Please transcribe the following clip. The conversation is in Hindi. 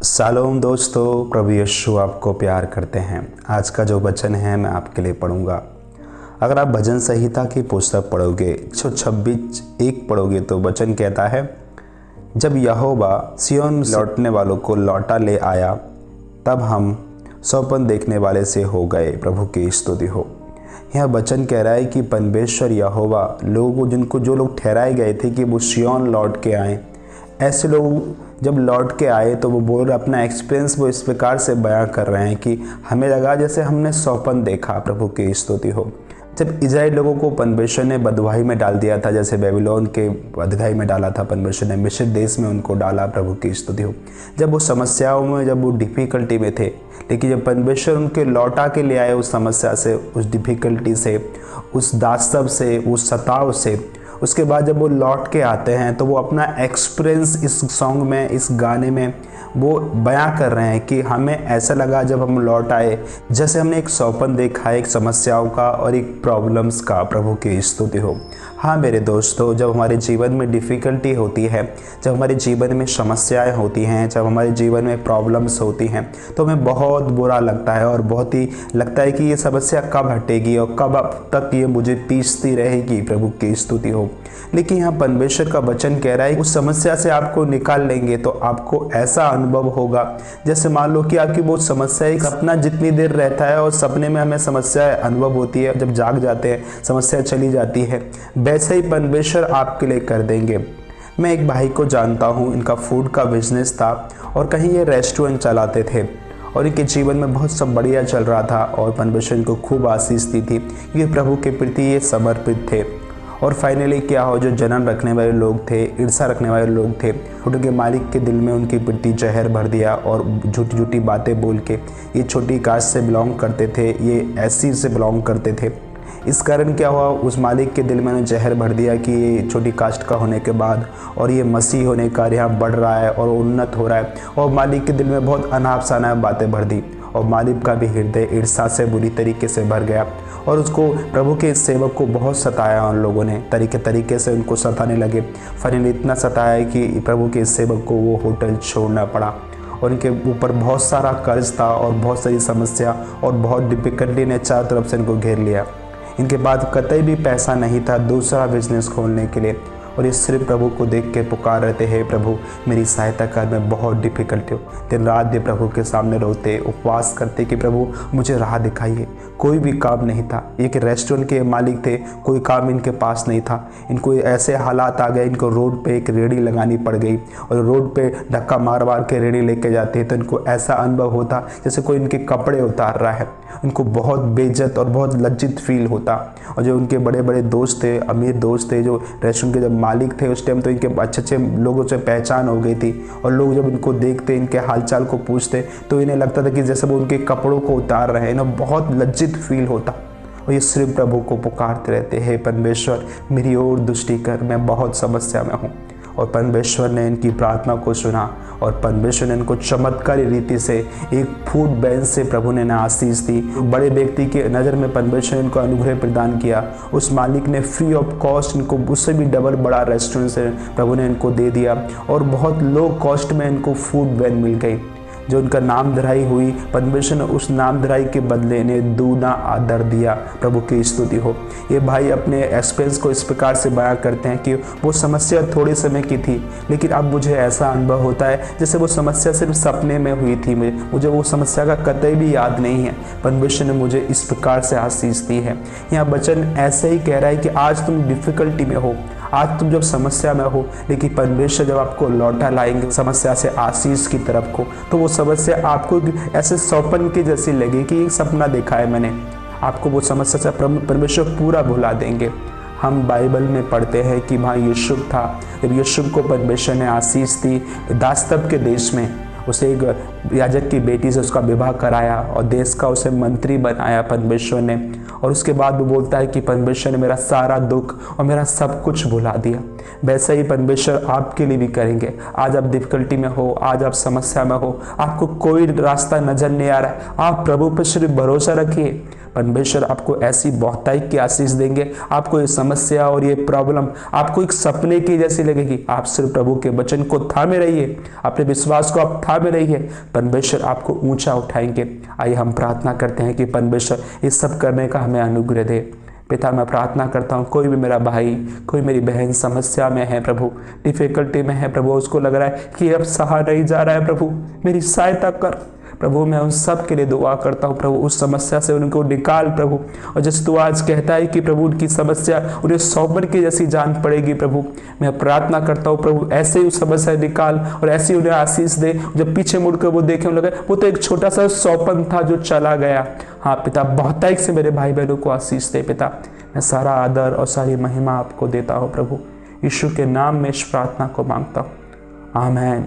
शालोम दोस्तों, प्रभु यीशु आपको प्यार करते हैं। आज का जो वचन है मैं आपके लिए पढ़ूंगा। अगर आप भजन संहिता की पुस्तक पढ़ोगे 126:1 पढ़ोगे तो वचन कहता है, जब यहोवा सिय्योन लौटने वालों को लौटा ले आया, तब हम सौपन देखने वाले से हो गए। प्रभु की स्तुति हो। यह वचन कह रहा है कि परमेश्वर यहोवा लोगों को जो लोग ठहराए गए थे कि वो सिय्योन लौट के आए, ऐसे लोग जब लौट के आए तो वो बोल अपना एक्सपीरियंस वो इस प्रकार से बयां कर रहे हैं कि हमें लगा जैसे हमने सौपन देखा। प्रभु की स्तुति हो। जब इजराइल लोगों को परमेश्वर ने बदवाही में डाल दिया था, जैसे बेबीलोन के बदवाही में डाला था परमेश्वर ने, मिस्र देश में उनको डाला। प्रभु की स्तुति हो। जब वो समस्याओं में, जब वो डिफ़िकल्टी में थे, लेकिन जब परमेश्वर उनके लौटा के ले आए उस समस्या से, उस डिफ़िकल्टी से, उस दास्तव से, उस सताव से, उसके बाद जब वो लौट के आते हैं तो वो अपना एक्सपीरियंस इस सॉन्ग में, इस गाने में वो बयां कर रहे हैं कि हमें ऐसा लगा जब हम लौट आए जैसे हमने एक सौपन देखा, एक समस्याओं का और एक प्रॉब्लम्स का। प्रभु की स्तुति हो। हाँ मेरे दोस्तों, जब हमारे जीवन में डिफ़िकल्टी होती है, जब हमारे जीवन में समस्याएं होती हैं, जब हमारे जीवन में प्रॉब्लम्स होती हैं, तो हमें बहुत बुरा लगता है और बहुत ही लगता है कि ये समस्या कब हटेगी और कब तक ये मुझे पीसती रहेगी। प्रभु की स्तुति हो। लेकिन यहाँ परमेश्वर का वचन कह रहा है उस समस्या से आपको निकाल लेंगे तो आपको ऐसा अनुभव होगा जैसे मान लो कि आपकी वो समस्या एक सपना जितनी देर रहता है और सपने में हमें समस्या अनुभव होती है, जब जाग जाते हैं समस्या चली जाती है, वैसे ही परमेश्वर आपके लिए कर देंगे। मैं एक भाई को जानता हूँ, इनका फूड का बिजनेस था और कहीं ये रेस्टोरेंट चलाते थे और इनके जीवन में बहुत सब बढ़िया चल रहा था और परमेश्वर इनको खूब आशीष दी थी। ये प्रभु के प्रति ये समर्पित थे। और फाइनली क्या हो, जो जलन रखने वाले लोग थे, ईर्ष्या रखने वाले लोग थे, उनके मालिक के दिल में उनकी प्रति जहर भर दिया और झूठी झूठी बातें बोल के, ये छोटी कास्ट से बिलोंग करते थे, ये एससी से बिलोंग करते थे। इस कारण क्या हुआ, उस मालिक के दिल में उन्होंने जहर भर दिया कि ये छोटी कास्ट का होने के बाद और ये मसीह होने का यहाँ बढ़ रहा है और उन्नत हो रहा है, और मालिक के दिल में बहुत अनाप शनाप बातें भर दी और मालिक का भी हृदय ईर्ष्या से बुरी तरीके से भर गया और उसको, प्रभु के इस सेवक को बहुत सताया उन लोगों ने, तरीके से उनको सताने लगे। फाइनली इतना सताया कि प्रभु के इस सेवक को वो होटल छोड़ना पड़ा और इनके ऊपर बहुत सारा कर्ज था और बहुत सारी समस्या और बहुत डिफिकल्टी ने चारों तरफ से इनको घेर लिया। इनके बाद कतई भी पैसा नहीं था दूसरा बिजनेस खोलने के लिए और ये सिर्फ प्रभु को देख के पुकार रहे थे, हे प्रभु मेरी सहायता कर, मैं बहुत डिफ़िकल्ट हूँ। दिन रात भी प्रभु के सामने रोते, उपवास करते कि प्रभु मुझे राह दिखाइए। कोई भी काम नहीं था। एक रेस्टोरेंट के मालिक थे, कोई काम इनके पास नहीं था। इनको ऐसे हालात आ गए, इनको रोड पे एक रेहड़ी लगानी पड़ गई और रोड पे धक्का मार मार के रेहड़ी लेके जाते तो इनको ऐसा अनुभव होता जैसे कोई इनके कपड़े उतार रहा है। इनको बहुत बेइज्जत और बहुत लज्जित फील होता। और जो उनके बड़े बड़े दोस्त थे, अमीर दोस्त थे, जो रेस्टोरेंट के जब मालिक थे उस टाइम, तो इनके अच्छे लोगों से पहचान हो गई थी और लोग जब इनको देखते, इनके हालचाल को पूछते तो इन्हें लगता था कि जैसे वो उनके कपड़ों को उतार रहे हैं। इन्हें बहुत लज्जित फील होता और ये सिर्फ प्रभु को पुकारते रहते, हे परमेश्वर मेरी ओर दृष्टि कर, मैं बहुत समस्या में हूँ। और परमेश्वर ने इनकी प्रार्थना को सुना और परमेश्वर ने इनको चमत्कारी रीति से एक फूड बैंक से प्रभु ने आशीष दी। बड़े व्यक्ति के नज़र में परमेश्वर ने इनको अनुग्रह प्रदान किया। उस मालिक ने फ्री ऑफ कॉस्ट इनको उससे भी डबल बड़ा रेस्टोरेंट से प्रभु ने इनको दे दिया और बहुत लो कॉस्ट में इनको फूड बैंक मिल गई। जो उनका नाम धराई हुई, परमेश्वर ने उस नाम धराई के बदले ने दूना आदर दिया। प्रभु की स्तुति हो। ये भाई अपने एक्सपीरियंस को इस प्रकार से बयां करते हैं कि वो समस्या थोड़े समय की थी, लेकिन अब मुझे ऐसा अनुभव होता है जैसे वो समस्या सिर्फ सपने में हुई थी। मुझे वो समस्या का कतई भी याद नहीं है। परमेश्वर ने मुझे इस प्रकार से आशीष दी है। यहाँ वचन ऐसे ही कह रहा है कि आज तुम डिफ़िकल्टी में हो, आज तुम जब समस्या में हो, लेकिन परमेश्वर जब आपको लौटा लाएंगे समस्या से आशीष की तरफ को, तो वो समस्या आपको ऐसे सौपन की जैसी लगी कि एक सपना देखा है मैंने। आपको वो समस्या से परमेश्वर पूरा भुला देंगे। हम बाइबल में पढ़ते हैं कि वहाँ यूसुफ था, जब यूसुफ को परमेश्वर ने आशीष दी, दास्तब के देश में उसे एक याजक की बेटी से उसका विवाह कराया और देश का उसे मंत्री बनाया परमेश्वर ने। और उसके बाद वो बोलता है कि परमेश्वर ने मेरा सारा दुख और मेरा सब कुछ भुला दिया। वैसे ही परमेश्वर आपके लिए भी करेंगे। आज आप डिफिकल्टी में हो, आज आप समस्या में हो, आपको कोई रास्ता नजर नहीं आ रहा है, आप प्रभु पर सिर्फ भरोसा रखिए। परमेश्वर आपको ऐसी बहुताई की आशीष देंगे। आपको ये समस्या और ये प्रॉब्लम आपको एक सपने की जैसी लगेगी। आप सिर्फ प्रभु के वचन को थामे रहिए, अपने विश्वास को आप थामे रहिए, परमेश्वर आपको ऊंचा उठाएंगे। आइए हम प्रार्थना करते हैं कि परमेश्वर इस सब करने का हमें अनुग्रह दे। पिता, मैं प्रार्थना करता हूँ, कोई भी मेरा भाई, कोई मेरी बहन समस्या में है प्रभु, डिफिकल्टी में है प्रभु, उसको लग रहा है कि अब सहा नहीं जा रहा है प्रभु, मेरी सहायता कर प्रभु। मैं उन सब के लिए दुआ करता हूँ प्रभु, उस समस्या से उनको निकाल प्रभु। और जैसे तू आज कहता है कि प्रभु उनकी समस्या उन्हें सौंपन की जैसी जान पड़ेगी प्रभु, मैं प्रार्थना करता हूँ प्रभु ऐसे ही उस समस्या निकाल और ऐसे ही उन्हें आशीष दे। जब पीछे मुड़कर वो देखे लगे वो तो एक छोटा सा सौंपन था जो चला गया। हाँ पिता, बहुतायी से मेरे भाई बहनों को आशीष दे पिता। मैं सारा आदर और सारी महिमा आपको देता हूँ प्रभु, यीशु के नाम में इस प्रार्थना को मांगता हूँ, आमीन।